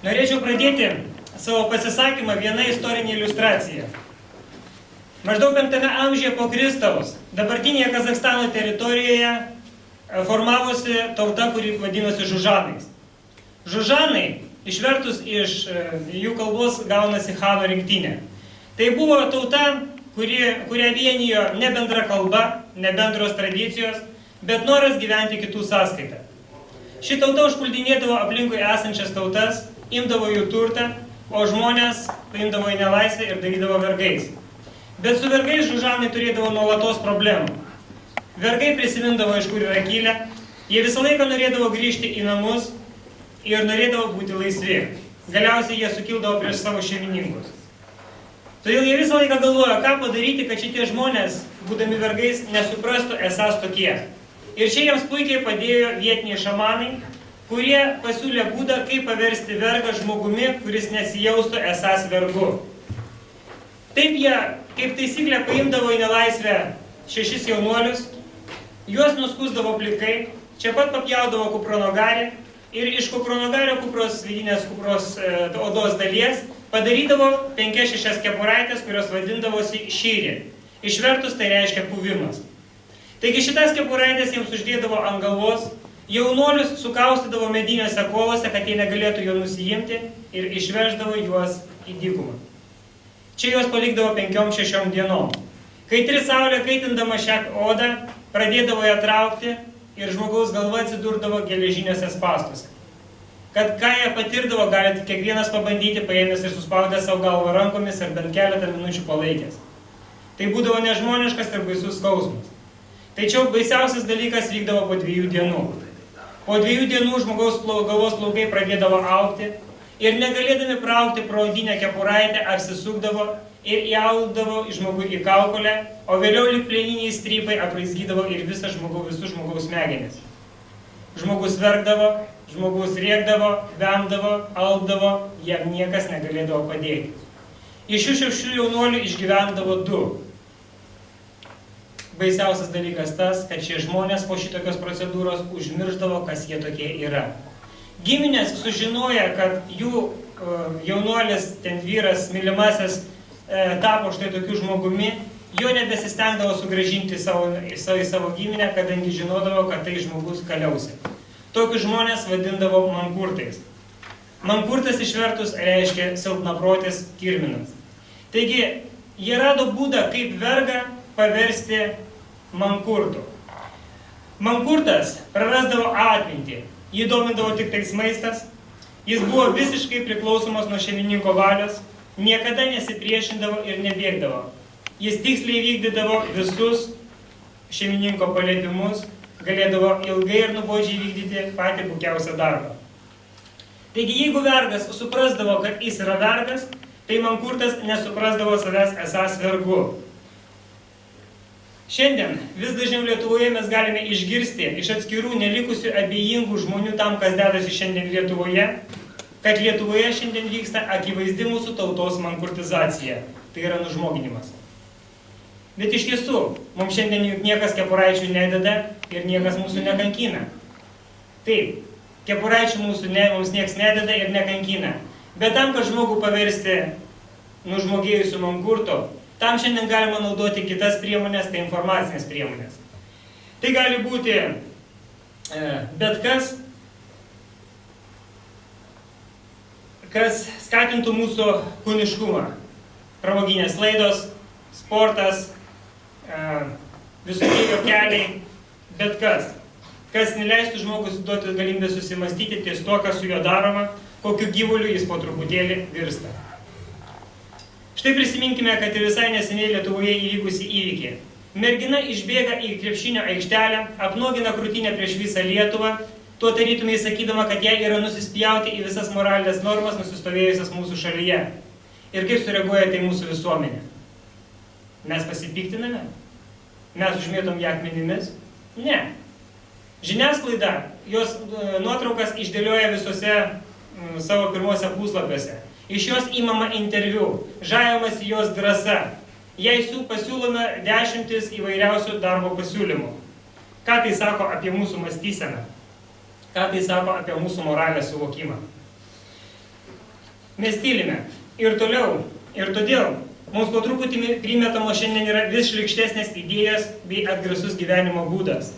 Norėčiau pradėti savo pasisakymą viena istorinė iliustracija. Maždaug 5 amžiuje po Kristaus dabartinėje Kazachstano teritorijoje formavosi tauta, kuri vadinosi Žužanais. Žužanai, išvertus iš jų kalbos, gaunasi Chano rinktinė. Tai buvo tauta, kurią vienijo ne bendra kalba, ne bendros tradicijos, bet noras gyventi kitų sąskaitą. Ši tauta užpuldinėdavo aplinkui esančias tautas, imdavo jų turtą, o žmonės paimdavo į nelaisvę ir darydavo vergais. Bet su vergais Žužanai turėdavo nuolatos problemų. Vergai prisimindavo, iš kur yra kilę, jie visą laiką norėdavo grįžti į namus ir norėdavo būti laisvi. Galiausiai jie sukildavo prieš savo šeimininkus. Todėl jie visą laiką galvojo, ką padaryti, kad šitie žmonės, būdami vergais, nesuprastų esas tokie. Ir čia jiems puikiai padėjo vietiniai šamanai, kurie pasiūlė būdą, kaip paversti vergą žmogumi, kuris nesijaustų esas vergu. Taip jie, kaip taisyklė, paimdavo į nelaisvę 6 jaunuolius, juos nuskusdavo plikai, čia pat papjaudavo kupronogarį ir iš kupronogario kupros, vidinės kupros odos dalies padarydavo 5-6 kepuraitės, kurios vadindavosi šyrė. Išvertus tai reiškia puvimas. Taigi šitas kepuraitės jiems uždėdavo ant galvos, jaunuolius sukaustydavo mediniuose kovose, kad jie negalėtų jo nusijimti ir išveždavo juos į dykumą. Čia juos palikdavo 5-6 dienom. Kaitri saulė, kaitindama šią odą, pradėdavo ją traukti ir žmogaus galva atsidurdavo geležiniuose spąstuose. Kad ką jie patirdavo, galite kiekvienas pabandyti, paėmęs ir suspaudęs savo galvą rankomis ir bent keletą minučių palaikęs. Tai būdavo nežmoniškas ir baisus skausmas. Tačiau baisiausias dalykas vykdavo po 2 dienų. Po 2 dienų žmogaus galvos plaukai pradėdavo augti ir negalėdami praukti pro odinę kepuraitę apsisukdavo ir įaudavo žmogų į kaukolę, o vėliau lyg plieniniai strypai apraizgydavo ir visus žmogaus smegenis. Žmogus verkdavo, žmogus rėkdavo, vemdavo, alpdavo, jam niekas negalėdavo padėti. Iš šių 6 jaunuolių išgyvendavo 2. Baisiausias dalykas tas, kad šie žmonės po šitokios procedūros užmirždavo, kas jie tokie yra. Giminės sužinoja, kad jų jaunuolis, ten vyras, mylimasis, tapo štai tokiu žmogumi, jo nebesistengdavo sugrąžinti į savo giminę, kadangi žinodavo, kad tai žmogus kaliausi. Tokius žmonės vadindavo mankurtais. Mankurtas išvertus reiškia silpnaprotis kirminas. Taigi, jie rado būdą, kaip vergą paversti mankurtu. Mankurtas prarasdavo atmintį, jį domindavo tik tais maistas, jis buvo visiškai priklausomas nuo šeimininko valios, niekada nesipriešindavo ir nebėgdavo. Jis tiksliai vykdydavo visus šeimininko paliepimus, galėdavo ilgai ir nuobodžiai vykdyti patį puikiausią darbą. Taigi, jeigu vergas suprasdavo, kad jis yra vergas, tai mankurtas nesuprasdavo savęs esas vergu. Šiandien vis dažniau Lietuvoje mes galime išgirsti iš atskirų nelikusių abejingų žmonių tam, kas dedasi šiandien Lietuvoje, kad Lietuvoje šiandien vyksta akivaizdi mūsų tautos mankurtizacija, tai yra nužmoginimas. Bet iš tiesų, mums šiandien juk niekas kepuraičių nededa ir niekas mūsų nekankina. Taip, kepuraičių mums niekas nededa ir nekankina, bet tam, kad žmogų paversti nužmogėjusiu mankurtu, tam šiandien galima naudoti kitas priemonės, tai informacinės priemonės. Tai gali būti bet kas skatintų mūsų kūniškumą. Pramoginės laidos, sportas, visokie juokeliai, bet kas neleistų žmogus duoti galimybę susimastyti ties to, kas su juo daroma, kokiu gyvuliu jis po truputėlį virsta. Štai prisiminkime, kad ir visai neseniai Lietuvoje įvykusi įvykį. Mergina išbėga į krepšinio aikštelę, apnuogina krūtinę prieš visą Lietuvą, tuo tarytumai sakydama, kad jai yra nusispjauti į visas moralinės normas nusistovėjusias mūsų šalyje. Ir kaip sureaguoja tai mūsų visuomenė? Mes pasipiktiname? Mes užmėtom ją akmenimis? Ne. Žiniasklaida jos nuotraukas išdėlioja visose savo pirmose puslapiuose. Iš jos įmama interviu, žavimasi jos drąsa. Jai pasiūlome 10 įvairiausių darbo pasiūlymų. Ką tai sako apie mūsų mąstyseną? Ką tai sako apie mūsų moralės suvokimą? Mes tylime. Ir toliau. Ir todėl mums po truputį primetamos šiandien yra vis šlykštesnės idėjas bei atgrasus gyvenimo būdas.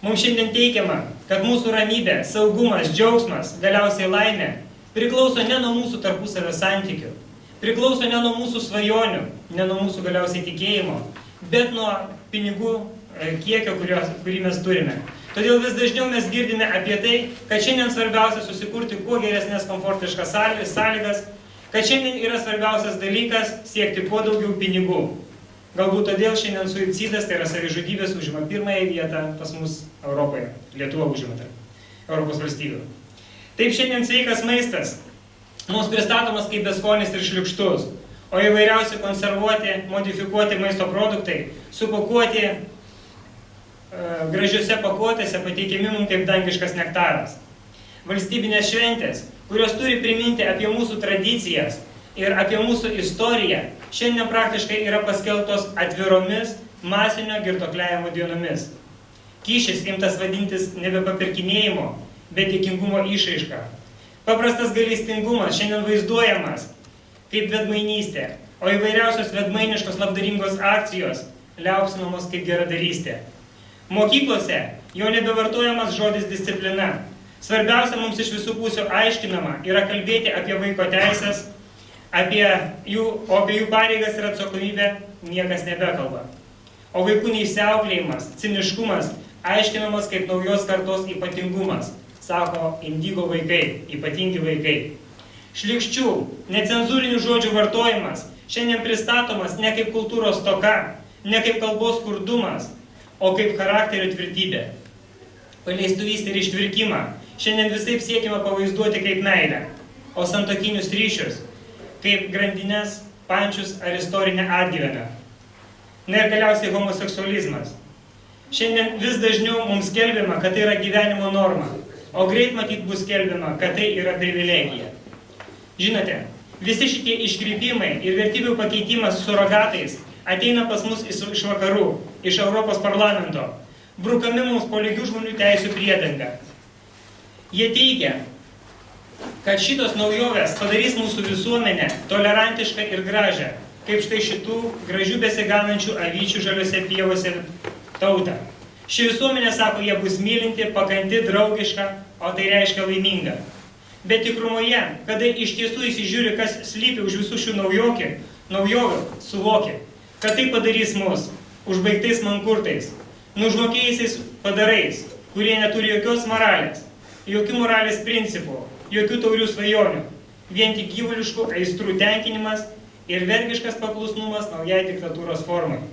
Mums šiandien teikiama, kad mūsų ramybė, saugumas, džiaugsmas, galiausiai laimė priklauso ne nuo mūsų tarpusavio santykių, priklauso ne nuo mūsų svajonių, ne nuo mūsų galiausiai tikėjimo, bet nuo pinigų kiekio, kurį mes turime. Todėl vis dažniau mes girdime apie tai, kad šiandien svarbiausia susikurti kuo geresnės komfortiškas sąlygas, kad šiandien yra svarbiausias dalykas siekti kuo daugiau pinigų. Galbūt todėl šiandien suicidas, tai yra savižudybės, užima pirmąją vietą pas mus Europoje. Lietuva užima tarp Europos valstybių. Taip šiandien sveikas maistas mums pristatomas kaip beskonis ir šliukštus, o įvairiausi konservuoti, modifikuoti maisto produktai, supakuoti gražiose pakuotėse pateikiami mums kaip dangiškas nektaras. Valstybinės šventės, kurios turi priminti apie mūsų tradicijas ir apie mūsų istoriją, šiandien praktiškai yra paskelbtos atviromis masinio girtuokliavimo dienomis. Kyšis imtas vadintis nebe papirkinėjimo, bet dėkingumo išraiška. Paprastas gailestingumas šiandien vaizduojamas kaip vedmainystė, o įvairiausios vedmainiškos labdaringos akcijos liaupsinamos kaip geradarystė. Mokyklose jau nebevartojamas žodis disciplina. Svarbiausia mums iš visų pusių aiškinama yra kalbėti apie vaiko teisės, apie jų pareigas ir atsakomybę niekas nebekalba. O vaikų neišsiauklėjimas, ciniškumas aiškinamas kaip naujos kartos ypatingumas, sako Indigo vaikai, ypatingi vaikai. Šlykščių, necenzūrinių žodžių vartojimas šiandien pristatomas ne kaip kultūros stoka, ne kaip kalbos skurdumas, o kaip charakterio tvirtybė. Paleistuvystę ir ištvirkimą šiandien visaip siekiama pavaizduoti kaip meilę, o santuokinius ryšius kaip grandines, pančius ar istorinę atgyvenę. Na ir galiausiai homoseksualizmas. Šiandien vis dažniau mums skelbiama, kad tai yra gyvenimo norma, o greit matyt bus skelbiama, kad tai yra privilegija. Žinote, visi šitie iškrypimai ir vertybių pakeitimas surogatais ateina pas mus iš vakarų, iš Europos parlamento, brukami mums po lygių žmonių teisių priedangą. Jie teigia, kad šitos naujovės padarys mūsų visuomenę tolerantišką ir gražią, kaip štai šitų gražių besiganančių avyčių žaliose pievose tautą. Ši visuomenė, sako, jie bus mylinti, pakanti, draugiška, o tai reiškia laiminga. Bet tikrumoje, kada iš tiesų įsižiūri, kas slypi už visų šių naujovių, suvoki, kad tai padarys mus užbaigtais mankurtais, nužmokėjusiais padarais, kurie neturi jokios moralės, jokių moralės principų, jokių taurių svajonių, vien tik gyvuliškų aistrų tenkinimas ir vergiškas paklusnumas naujai diktatūros formai.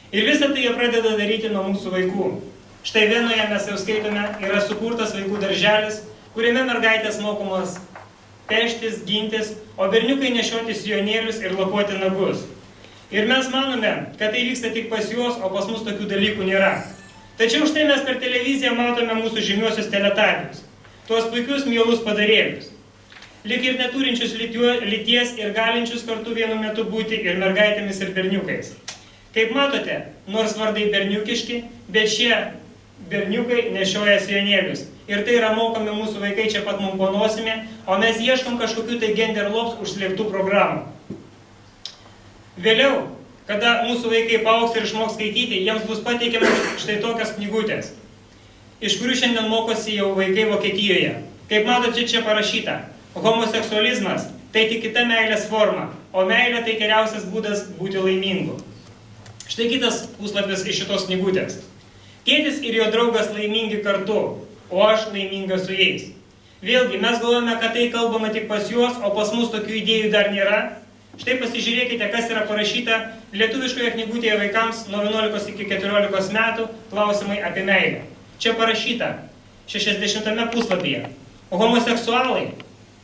Ir visą tai jie pradeda daryti nuo mūsų vaikų. Štai vienoje mes jau skaitome, yra sukurtas vaikų darželis, kuriame mergaitės mokomos peštis, gintis, o berniukai nešioti sijonėlius ir lakuoti nagus. Ir mes manome, kad tai vyksta tik pas juos, o pas mus tokių dalykų nėra. Tačiau štai mes per televiziją matome mūsų žymiuosius teletabius, tuos puikius mielus padarėlius, lyg ir neturinčius lyties ir galinčius kartu vienu metu būti ir mergaitėmis ir berniukais. Kaip matote, nors vardai berniukiški, bet šie berniukai nešioja sijonėlius. Ir tai yra mokomi mūsų vaikai čia pat mums po nosimi, o mes ieškom kažkokių tai genderlops užslėptų programų. Vėliau, kada mūsų vaikai paaugs ir išmoks skaityti, jiems bus pateikiamas štai tokias knygutės, iš kurių šiandien mokosi jau vaikai Vokietijoje. Kaip matote, čia parašyta, homoseksualizmas tai tik kita meilės forma, o meilė tai geriausias būdas būti laimingu. Štai kitas puslapis iš šitos knygutės. Tėtis ir jo draugas laimingi kartu, o aš laiminga su jais. Vėlgi, mes galvojame, kad tai kalbama tik pas juos, o pas mus tokių idėjų dar nėra. Štai pasižiūrėkite, kas yra parašyta lietuviškoje knygutėje vaikams nuo 11 iki 14 metų klausimai apie meilę. Čia parašyta 60 puslapyje. Homoseksualai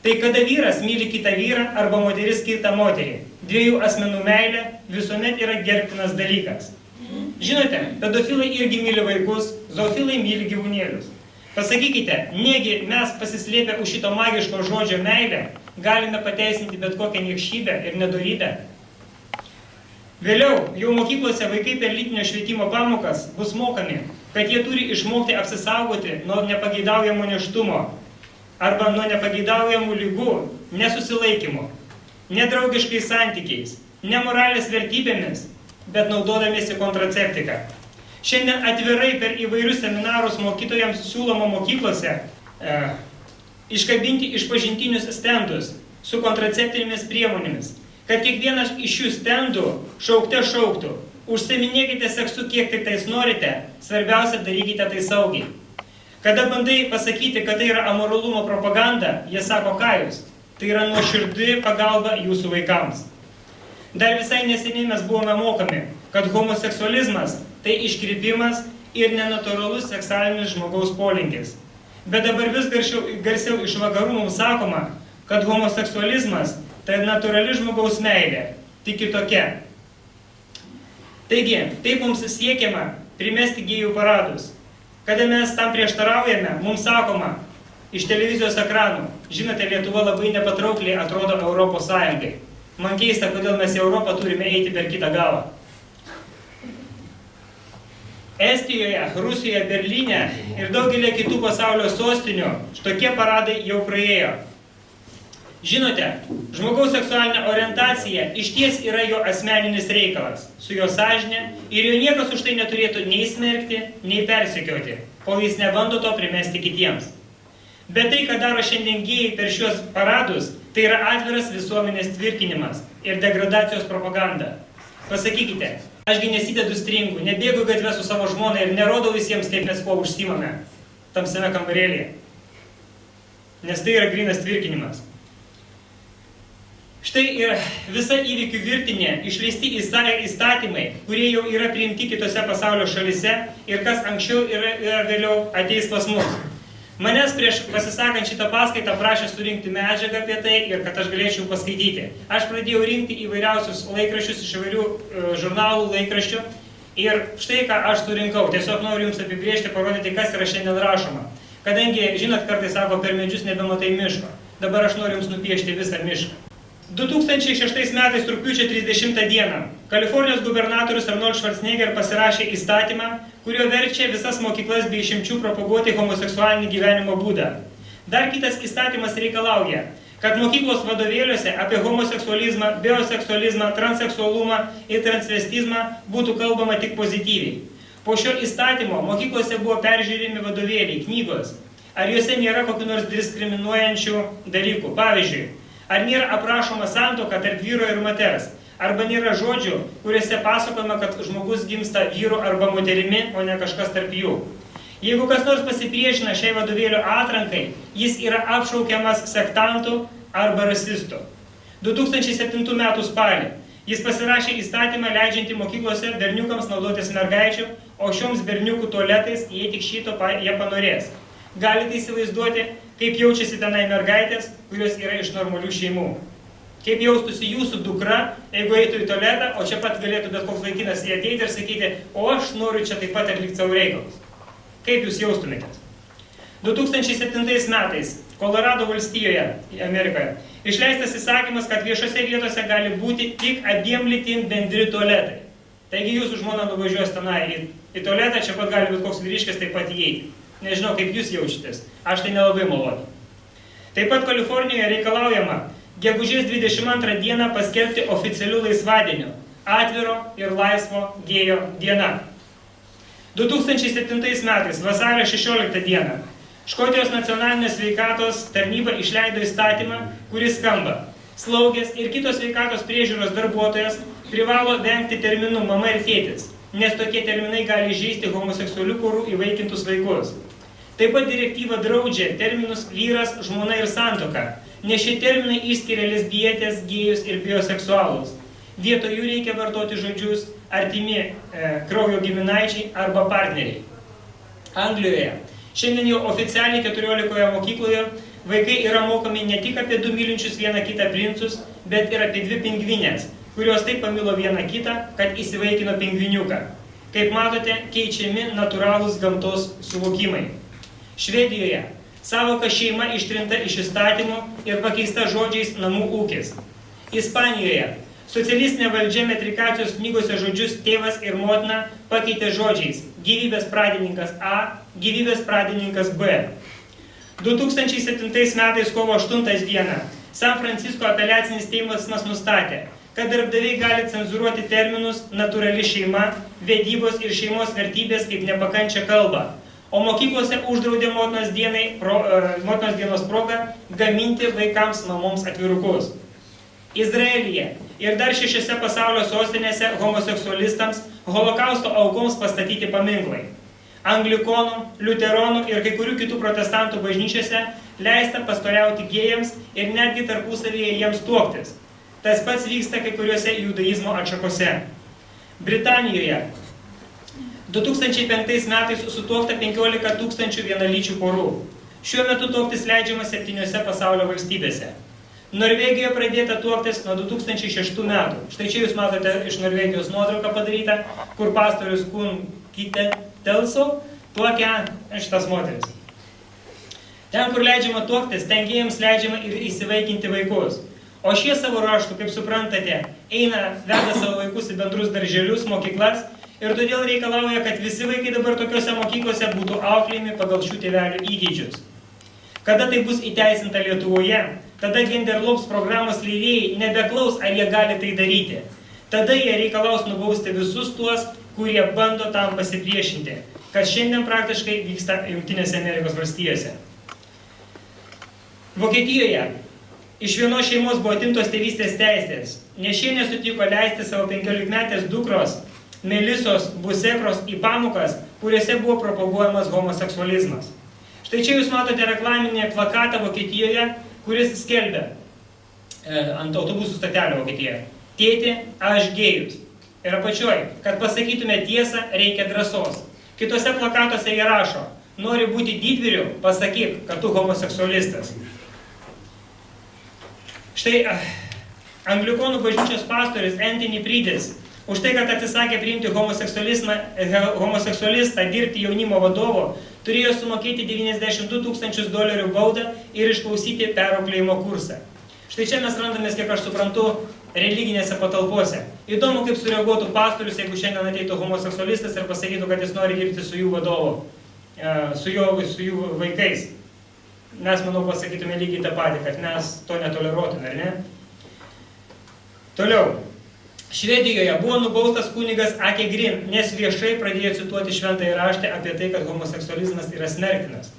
tai kada vyras myli kitą vyrą arba moteris kitą moterį. Dviejų asmenų meilė visuomet yra gerbtinas dalykas. Žinote, pedofilai irgi myli vaikus, zoofilai myli gyvūnėlius. Pasakykite, negi mes pasislėpę už šito magiško žodžio meilę galime pateisinti bet kokią niekšybę ir nedorybę? Vėliau, jau mokyklose vaikai per lytinio švietimo pamokas bus mokami, kad jie turi išmokti apsisaugoti nuo nepageidaujamo nėštumo arba nuo nepageidaujamų ligų, ne susilaikymu, ne draugiškais santykiais, ne moralės vertybėmis, bet naudodamiesi kontraceptiką. Šiandien atvirai per įvairius seminarus mokytojams siūloma mokyklose iškabinti išpažintinius stendus su kontraceptinėmis priemonėmis, kad kiekvienas iš šių stendų šaukte šauktų: užsiiminėkite seksu kiek tik tais norite, svarbiausia darykite tai saugiai. Kada bandai pasakyti, kad tai yra amoralumo propaganda, jie sako: ką jūs? Tai yra nuoširdi pagalba jūsų vaikams. Dar visai neseniai mes buvome mokomi, kad homoseksualizmas tai iškrypimas ir nenatūralus seksualinis žmogaus polinkis. Bet dabar vis garsiau iš vakarų mums sakoma, kad homoseksualizmas tai natūrali žmogaus meilė, tik kitokia. Taigi, taip mums siekiama primesti gėjų paradus. Kada mes tam prieštaraujame, mums sakoma iš televizijos ekranų: žinote, Lietuva labai nepatraukliai atrodo Europos Sąjungai. Man keista, kodėl mes į Europą turime eiti per kitą galą. Estijoje, Rusijoje, Berlyne ir daugelį kitų pasaulio sostinių tokie paradai jau praėjo. Žinote, žmogaus seksualinė orientacija išties yra jo asmeninis reikalas, su jo sąžinė, ir jo niekas už tai neturėtų nei smerkti, nei persekioti, kol jis nebando to primesti kitiems. Bet tai, ką daro šiandien gėjai per šios paradus, tai yra atviras visuomenės tvirkinimas ir degradacijos propaganda. Pasakykite, ašgi nesidedu stringų, nebėgu gatvę su savo žmona ir nerodau visiems, kaip mes kuo užsiimame tamsiame kambarėlyje. Nes tai yra grynas tvirkinimas. Štai ir visa įvykių virtinė, išleisti įstatymai, kurie jau yra priimti kitose pasaulio šalise ir kas anksčiau ir vėliau ateis pas mus. Manęs prieš pasisakant šitą paskaitą prašė surinkti medžiagą apie tai ir kad aš galėčiau paskaityti. Aš pradėjau rinkti įvairiausius laikraščius iš įvairių žurnalų, laikraščių ir štai ką aš surinkau. Tiesiog noriu jums apibrėžti, parodyti, kas yra šiandien rašoma. Kadangi, žinot, kartais sako, per medžius nebematai miško. Dabar aš noriu jums nupiešti visą mišką. 2006 metais rugpjūčio 30 dieną Kalifornijos gubernatorius Arnold Schwarzenegger pasirašė įstatymą, kurio verčia visas mokyklas be išimčių propaguoti homoseksualinį gyvenimo būdą. Dar kitas įstatymas reikalauja, kad mokyklos vadovėliuose apie homoseksualizmą, bioseksualizmą, transseksualumą ir transvestizmą būtų kalbama tik pozityviai. Po šio įstatymo mokyklose buvo peržiūrimi vadovėliai, knygos. Ar juose nėra kokių nors diskriminuojančių dalykų? Pavyzdžiui, ar nėra aprašoma santuoka tarp vyro ir moters? Arba nėra žodžių, kuriuose pasakojama, kad žmogus gimsta vyru arba moterimi, o ne kažkas tarp jų? Jeigu kas nors pasipriešina šiai vadovėlio atrankai, jis yra apšaukiamas sektantų arba rasistu. 2007 m. spalį jis pasirašė įstatymą leidžiantį mokyklose berniukams naudotis mergaičių, o šioms berniukų tualetais, jei tik šito jie panorės. Galite įsivaizduoti, kaip jaučiasi tenai mergaitės, kurios yra iš normalių šeimų. Kaip jaustųsi jūsų dukra, jeigu eitų į tualetą, o čia pat galėtų bet koks vaikinas į ateiti ir sakyti: o aš noriu čia taip pat atlikti savo reikalus. Kaip jūs jaustumėtės? 2007 metais Kolorado valstijoje, Amerikoje, išleistas įsakymas, kad viešose vietose gali būti tik abiem lytim bendri tualetai. Taigi jūsų žmona nuvažiuos tenai į tualetą, čia pat gali bet koks vyriškis taip pat įeiti. Nežinau, kaip jūs jaučiatės. Aš tai nelabai malonu. Taip pat Kalifornijoje reikalaujama gegužės 22 dieną paskelbti oficialiu laisvadieniu, atviro ir laisvo gėjo diena. 2007 metais vasario 16 dieną Škotijos nacionalinės sveikatos tarnyba išleido įstatymą, kuris skamba: slaugės ir kitos sveikatos priežiūros darbuotojas privalo vengti terminų mama ir tėtis, nes tokie terminai gali įžeisti homoseksualių porų įvaikintus vaikus. Taip pat direktyva draudžia terminus vyras, žmona ir santuoka, nes šie terminai išskiria lesbietės, gėjus ir bioseksualus. Vietoj jų reikia vartoti žodžius artimi kraujo giminaičiai arba partneriai. Anglijoje šiandien jau oficialiai 14 mokykloje vaikai yra mokomi ne tik apie du mylinčius vieną kitą princus, bet ir apie dvi pingvinės, kurios taip pamilo vieną kitą, kad įsivaikino pingviniuką. Kaip matote, keičiami natūralūs gamtos suvokimai. Švedijoje savoka šeima ištrinta iš įstatymų ir pakeista žodžiais namų ūkis. Ispanijoje socialistinė valdžia metrikacijos knygose žodžius tėvas ir motina pakeitė žodžiais gyvybės pradininkas A, gyvybės pradininkas B. 2007 metais kovo 8 dieną San Francisko apeliacinis teismas nustatė, kad darbdaviai gali cenzūruoti terminus natūrali šeima, vedybos ir šeimos vertybės kaip nepakančią kalbą, o mokyklose uždraudė motinos dienos proga gaminti vaikams mamoms atvirukus. Izraelyje ir dar 6 pasaulio sostinėse homoseksualistams, holokausto aukoms pastatyti paminklai. Anglikonų, liuteronų ir kai kurių kitų protestantų bažnyčiose leista pastoriauti gėjams ir netgi tarpusavyje jiems tuoktis. Tas pats vyksta kai kuriuose judaizmo atšakose. Britanijoje 2005 metais sutuokta 15 000 vienalyčių porų. Šiuo metu tuoktis leidžiama 7 pasaulio valstybėse. Norvegijoje pradėta tuoktis nuo 2006 metų. Štai čia jūs matote iš Norvegijos nuotrauką padarytą, kur pastorius Kun Kite Telsau tuokia šitas moteris. Ten, kur leidžiama tuoktis, ten gėjams leidžiama ir įsivaikinti vaikus. O šie savo ruožtu, kaip suprantate, veda savo vaikus į bendrus darželius, mokyklas ir todėl reikalauja, kad visi vaikai dabar tokiuose mokyklose būtų auklėjami pagal šių tėvelių įgeidžius. Kada tai bus įteisinta Lietuvoje, tada Genderlobs programos leidėjai nebeklaus, ar jie gali tai daryti. Tada jie reikalaus nubausti visus tuos, kurie bando tam pasipriešinti, kas šiandien praktiškai vyksta Jungtinėse Amerikos valstijose. Vokietijoje iš vienos šeimos buvo atimtos tėvystės teisės, nes šie nesutiko leisti savo 15-metės dukros Melisos Busekros į pamokas, kuriuose buvo propaguojamas homoseksualizmas. Štai čia jūs matote reklaminį plakatą Vokietijoje, kuris skelbia ant autobusų stotelio Vokietijoje: Tėti, aš gėjus. Ir apačioj, kad pasakytume tiesą, reikia drąsos. Kitose plakatuose jie rašo: nori būti didvyriu, pasakyk, kad tu homoseksualistas. Štai Anglikonų bažnyčios pastorius Anthony Pridis už tai, kad atsisakė priimti homoseksualistą dirbti jaunimo vadovo, turėjo sumokėti $92 000 baudą ir išklausyti perauklėjimo kursą. Štai čia mes randamės, kiek aš suprantu, religinėse patalpose. Įdomu, kaip sureaguotų pastorius, jeigu šiandien ateitų homoseksualistas ir pasakytų, kad jis nori dirbti su jų vadovu, su jų vaikais. Mes, manau, pasakytume lygiai tą patį, kad mes to netoleruotume, ar ne? Toliau. Švedijoje buvo nubaustas kunigas Ake Grin, nes viešai pradėjo cituoti šventąjį raštą apie tai, kad homoseksualizmas yra smerktinas.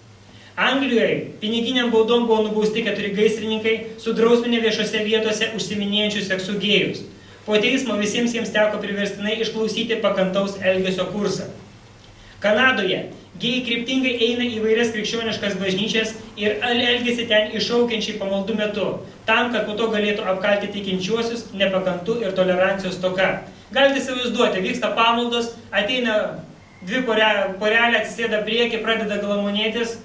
Anglijoje piniginiam baudom buvo nubausti 4 gaisrininkai, sudrausminę viešose vietose užsiiminėjančius seksų gėjus. Po teismo visiems jiems teko priverstinai išklausyti pakantaus elgesio kursą. Kanadoje gėjai kryptingai eina į įvairias krikščioniškas bažnyčias ir elgiasi ten iššaukiančiai pamaldų metu, tam, kad po to galėtų apkalti tikinčiuosius nepakantų ir tolerancijos stoka. Galite įsivaizduoti, vyksta pamaldos, ateina 2 porelė, atsisėda priekį, pradeda glamonėtis.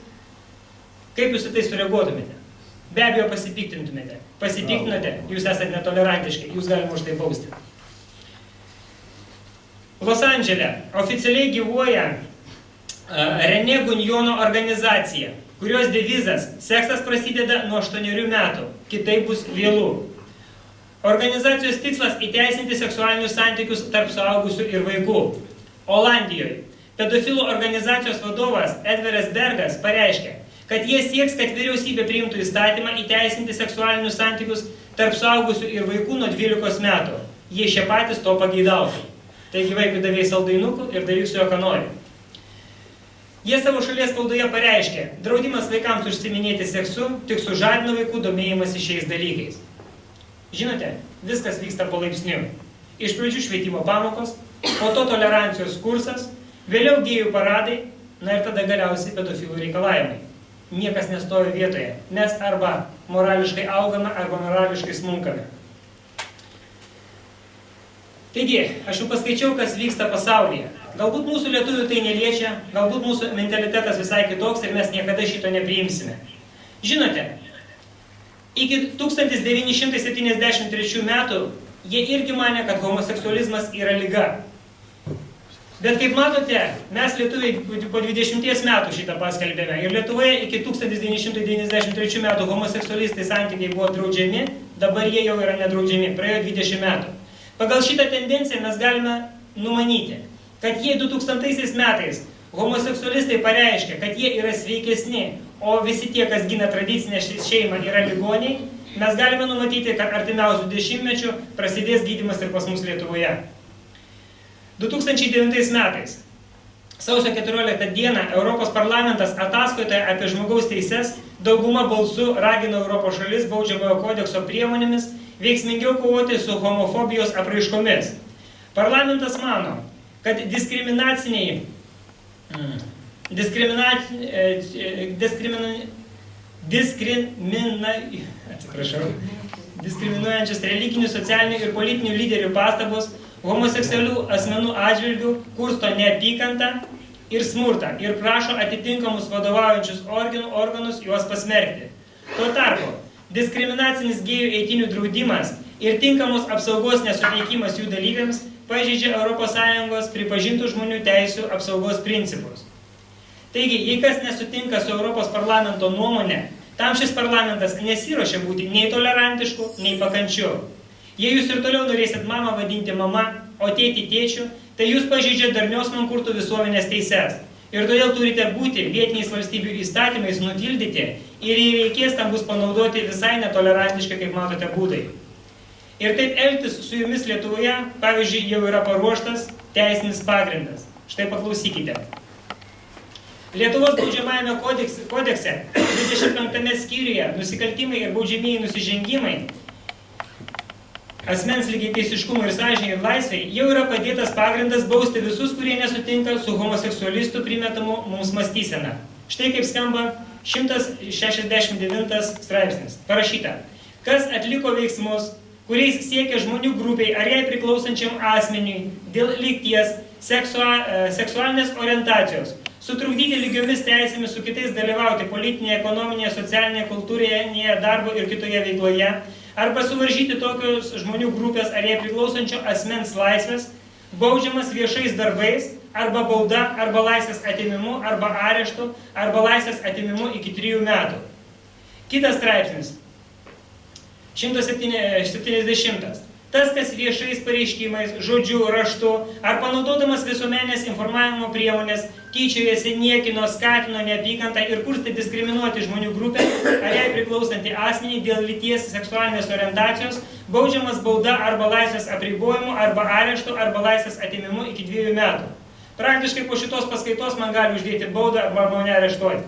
Kaip jūs į tai sureaguotumėte? Be abejo pasipiktintumėte. Pasipiktinote, jūs esate netolerantiški, jūs galima už tai bausti. Los Andžele oficialiai gyvuoja René Gunjono organizacija, kurios devizas seksas prasideda nuo 8 metų, kitaip bus vėlų. Organizacijos tikslas įteisinti seksualinius santykius tarp suaugusių ir vaikų. Olandijoje pedofilų organizacijos vadovas Edveras Bergas pareiškė, kad jie sieks, kad vyriausybė priimtų įstatymą įteisinti seksualinius santykius tarp suaugusių ir vaikų nuo 12 metų. Jie šie patys to pageidautų. Taigi vaikui davėjai saldainukų ir daryk su jo, ką nori. Jie savo šalies spaudoje pareiškė, draudimas vaikams užsiiminėti seksu tik sužadina vaikų domėjimąsi šiais dalykais. Žinote, viskas vyksta palaipsniui. Iš pradžių švietimo pamokos, po to tolerancijos kursas, vėliau gėjų paradai, na ir tada galiausiai pedofilų reikalavimai. Niekas nestovi vietoje, mes arba morališkai augame, arba morališkai smunkame. Taigi, aš jau paskaičiau, kas vyksta pasaulyje. Galbūt mūsų lietuvių tai neliečia, galbūt mūsų mentalitetas visai kitoks ir mes niekada šito nepriimsime. Žinote, iki 1973 metų jie irgi manė, kad homoseksualizmas yra liga. Bet kaip matote, mes lietuviai po 20 metų šitą paskelbėme. Ir Lietuvoje iki 1993 metų homoseksualistai santykiai buvo draudžiami, dabar jie jau yra nedraudžiami, praėjo 20 metų. Pagal šitą tendenciją mes galime numanyti, kad jei 2000 metais homoseksualistai pareiškia, kad jie yra sveikesni, o visi tie, kas gina tradicinę šeimą, yra ligoniai, mes galime numatyti, kad artimiausių dešimtmečių prasidės gydymas ir pas mus Lietuvoje. 2009 metais, sausio 14 dieną, Europos parlamentas ataskaitoje apie žmogaus teises dauguma balsų ragino Europos šalis baudžiamojo kodekso priemonėmis veiksmingiau kovoti su homofobijos apraiškomis. Parlamentas mano, kad diskriminuojančias religinių, socialinių ir politinių lyderių pastabos homoseksualių asmenų atžvilgių kursto neapykantą ir smurtą ir prašo atitinkamus vadovaujančius organus juos pasmerkti. Tuo tarpu, diskriminacinis gėjų eitinių draudimas ir tinkamos apsaugos nesuteikimas jų dalyviams pažeidžia ES pripažintų žmonių teisių apsaugos principus. Taigi, jei kas nesutinka su Europos parlamento nuomonė, tam šis parlamentas nesiruošia būti nei tolerantišku, nei pakančiu. Jei jūs ir toliau norėsit mamą vadinti mama, o tėtį tėčiu, tai jūs pažeidžia darnios mankurtų visuomenės teises. Ir todėl turite būti vietiniais valstybių įstatymais nutildyti ir jei reikės, tam bus panaudoti visai netolerantiškai, kaip matote, būdai. Ir taip elgtis su jumis Lietuvoje, pavyzdžiui, jau yra paruoštas teisinis pagrindas. Štai paklausykite. Lietuvos baudžiamajame kodekse 25 skyriuje nusikaltimai ir baudžiamieji nusižengimai asmens lygiateisiškumui ir sąžinei ir laisvei jau yra padėtas pagrindas bausti visus, kurie nesutinka su homoseksualistų primetamu mums mąstysena. Štai kaip skamba 169 straipsnis. Parašyta, kas atliko veiksmus, kuriais siekia žmonių grupiai ar jai priklausančiam asmeniui dėl lygties, seksualinės orientacijos, sutrukdyti lygiomis teisėmis su kitais dalyvauti politinėje, ekonominėje, socialinėje, kultūrinėje, darbo ir kitoje veikloje, arba suvaržyti tokios žmonių grupės ar jai priklausančio asmens laisvės, baudžiamas viešais darbais, arba bauda, arba laisvės atėmimu, arba areštu, arba laisvės atėmimu iki 3 metų. Kitas straipsnis. 170. Tas, kas viešais pareiškimais, žodžiu, raštu ar panaudodamas visuomenės informavimo priemonės tyčiojasi, niekino, skatino neapykantą ir kurstė diskriminuoti žmonių grupę ar jai priklausantį asmenį dėl lyties seksualinės orientacijos, baudžiamas bauda arba laisvės apribojimu, arba areštu, arba laisvės atėmimu iki 2 metų. Praktiškai po šitos paskaitos man gali uždėti baudą arba mane areštuoti.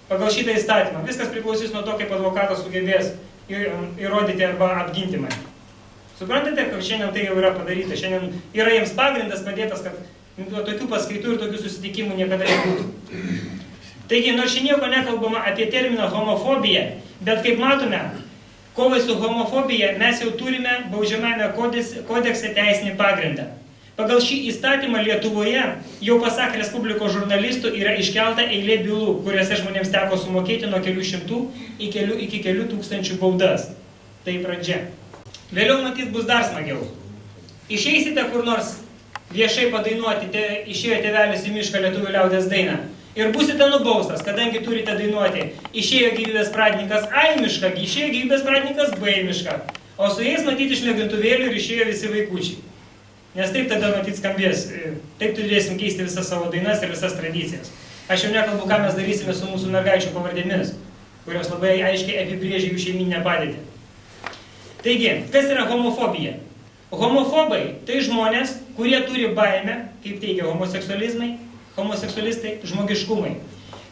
Pagal šitą įstatymą. Viskas priklausys nuo to, kaip advokatas sugebės įrodyti arba apginti mane. Suprantate, kad šiandien tai jau yra padaryta, šiandien yra jiems pagrindas padėtas, kad tokių paskaitų ir tokių susitikimų niekada nebūtų. Taigi, nors šiandien nieko nekalbama apie terminą homofobija, bet kaip matome, kovai su homofobija mes jau turime baudžiamajame kodekse teisinį pagrindą. Pagal šį įstatymą Lietuvoje, jau pasak Respublikos žurnalistų, yra iškelta eilė bylų, kuriuose žmonėms teko sumokėti nuo kelių šimtų iki kelių tūkstančių baudas. Tai pradžia. Vėliau matyt bus dar smagiau. Išeisite kur nors viešai padainuoti, išėjo tėvelis į mišką lietuvių liaudies dainą. Ir būsite nubaustas, kadangi turite dainuoti. Išėjo gyvybės pradininkas A į mišką, išėjo gyvybės pradininkas B į mišką. O su jais matyti iš mėgintuvėlių ir išėjo visi vaikučiai. Nes taip tada matyt skambės. Taip turėsim keisti visas savo dainas ir visas tradicijas. Aš jau nekalbu, ką mes darysime su mūsų mergaičių pavardėmis, kurios labai aiškiai apibrėžia jų šeiminę padėtį. Taigi, kas yra homofobija? Homofobai tai žmonės, kurie turi baimę, kaip teigia homoseksualistai, žmogiškumai.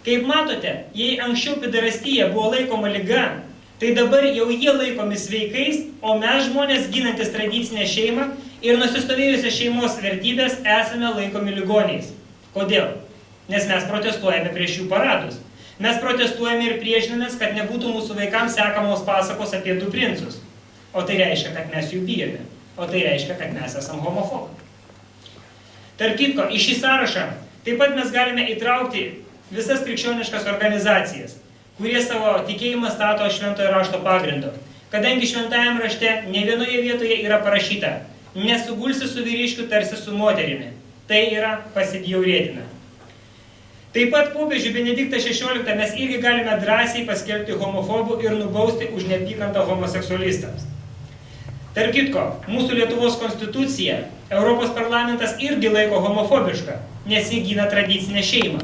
Kaip matote, jei anksčiau pederastija buvo laikoma liga, tai dabar jau jie laikomi sveikais, o mes žmonės ginantis tradicinę šeimą ir nusistovėjusią šeimos vertybės esame laikomi ligoniais. Kodėl? Nes mes protestuojame prieš jų paradus. Mes protestuojame ir priešinamės, kad nebūtų mūsų vaikams sekamos pasakos apie 2 princus. O tai reiškia, kad mes jų bijome. O tai reiškia, kad mes esam homofobai. Tarp kitko, į šį sąrašą taip pat mes galime įtraukti visas krikščioniškas organizacijas, kurie savo tikėjimą stato šventojo rašto pagrindu. Kadangi šventajam rašte ne vienoje vietoje yra parašyta, nesugulsi su vyriškiu tarsi su moterimi. Tai yra pasibjaurėtina. Taip pat popiežių Benediktą XVI mes irgi galime drąsiai paskelbti homofobų ir nubausti už neapykantą homoseksualistams. Tarp kitko, mūsų Lietuvos konstitucija Europos parlamentas irgi laiko homofobišką, nes jį gina tradicinę šeimą.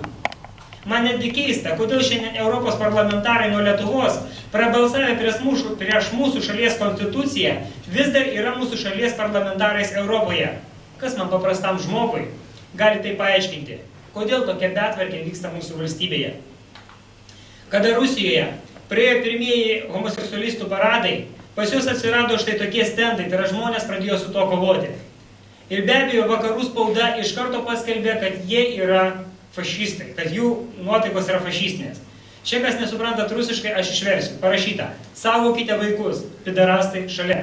Man netgi keista, kodėl šiandien Europos parlamentarai nuo Lietuvos, prabalsavę prieš mūsų šalies konstituciją, vis dar yra mūsų šalies parlamentarais Europoje. Kas man paprastam žmogui gali tai paaiškinti? Kodėl tokia betvarkė vyksta mūsų valstybėje? Kada Rusijoje praėjo pirmieji homoseksualistų paradai, pas juos atsirado štai tokie stendai, tai yra žmonės pradėjo su to kovoti. Ir be abejo, vakarų spauda iš karto paskelbė, kad jie yra fašistai, kad jų nuotaikos yra fašistinės. Čia, kas nesuprantat rusiškai, aš išversiu. Parašyta: saugokite vaikus, piderastai šalia.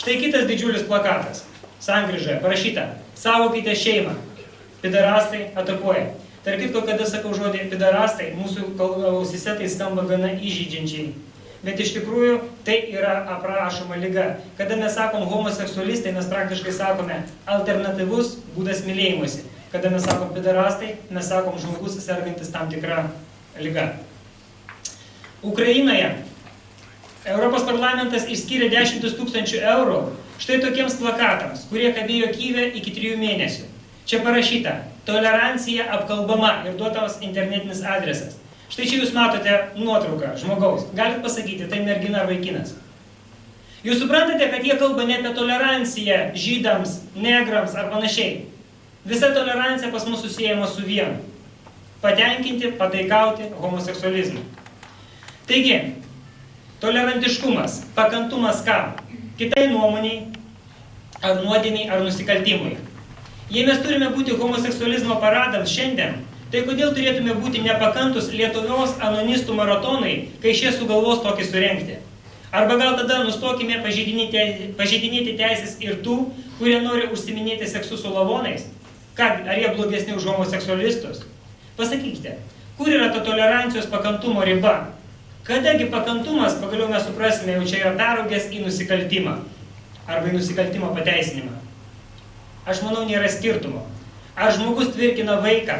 Štai kitas didžiulis plakatas, sankryžoje, parašyta: saugokite šeimą, piderastai atakuoja. Tarp kitko, kada sakau žodį piderastai, mūsų ausyse tai skamba gana įžeidžiančiai. Bet iš tikrųjų tai yra aprašoma liga. Kada mes sakom homoseksualistai, mes praktiškai sakome alternatyvus būdas mylėjimuose. Kada mes sakom piderastai, mes sakom žmogus sergantis tam tikrą ligą. Ukrainoje Europos parlamentas išskyrė 10 000 eurų štai tokiems plakatams, kurie kabėjo Kyjive iki 3 mėnesių. Čia parašyta: tolerancija apkalbama ir duotas internetinis adresas. Štai čia jūs matote nuotrauką žmogaus. Galit pasakyti, tai mergina ar vaikinas. Jūs suprantate, kad jie kalba ne apie toleranciją žydams, negrams ar panašiai. Visa tolerancija pas mus susijęma su vienu: patenkinti, pataikauti homoseksualizmą. Taigi, tolerantiškumas, pakantumas kam? Kitai nuomoniai, ar nuodėmiai, ar nusikaltimui. Jei mes turime būti homoseksualizmo paradams šiandien, tai kodėl turėtume būti nepakantus Lietuvos anonistų maratonai, kai šie sugalvos tokį surengti? Arba gal tada nustokime pažeidinėti teisės ir tų, kurie nori užsiminėti seksu su lavonais? Ką, ar jie blogesni už homoseksualistus? Pasakykite, kur yra ta tolerancijos pakantumo riba? Kadagi pakantumas, pagaliau mes suprasime, jau čia yra peraugęs į nusikaltimą arba į nusikaltimo pateisinimą. Aš manau, nėra skirtumo. Ar žmogus tvirkina vaiką,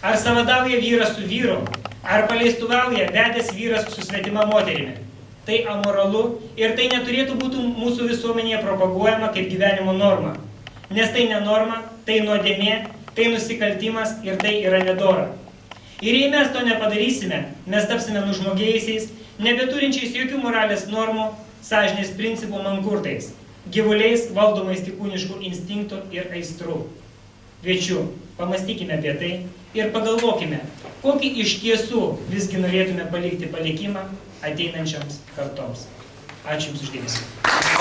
ar savadauja vyras su vyru, ar paleistuvauja vedęs vyras su svetima moterimi. Tai amoralu ir tai neturėtų būti mūsų visuomenėje propaguojama kaip gyvenimo norma. Nes tai ne norma, tai nuodėmė, tai nusikaltimas ir tai yra nedora. Ir jei mes to nepadarysime, mes tapsime nužmogėjusiais, nebeturinčiais jokių moralės normų, sąžinės principų mankurtais, gyvuliais valdomais tik kūniškų instinktų ir aistrų. Kviečiu, pamastykime apie tai ir pagalvokime, kokį iš tiesų visgi norėtume palikti palikimą ateinančioms kartoms. Ačiū Jums už dėmesį.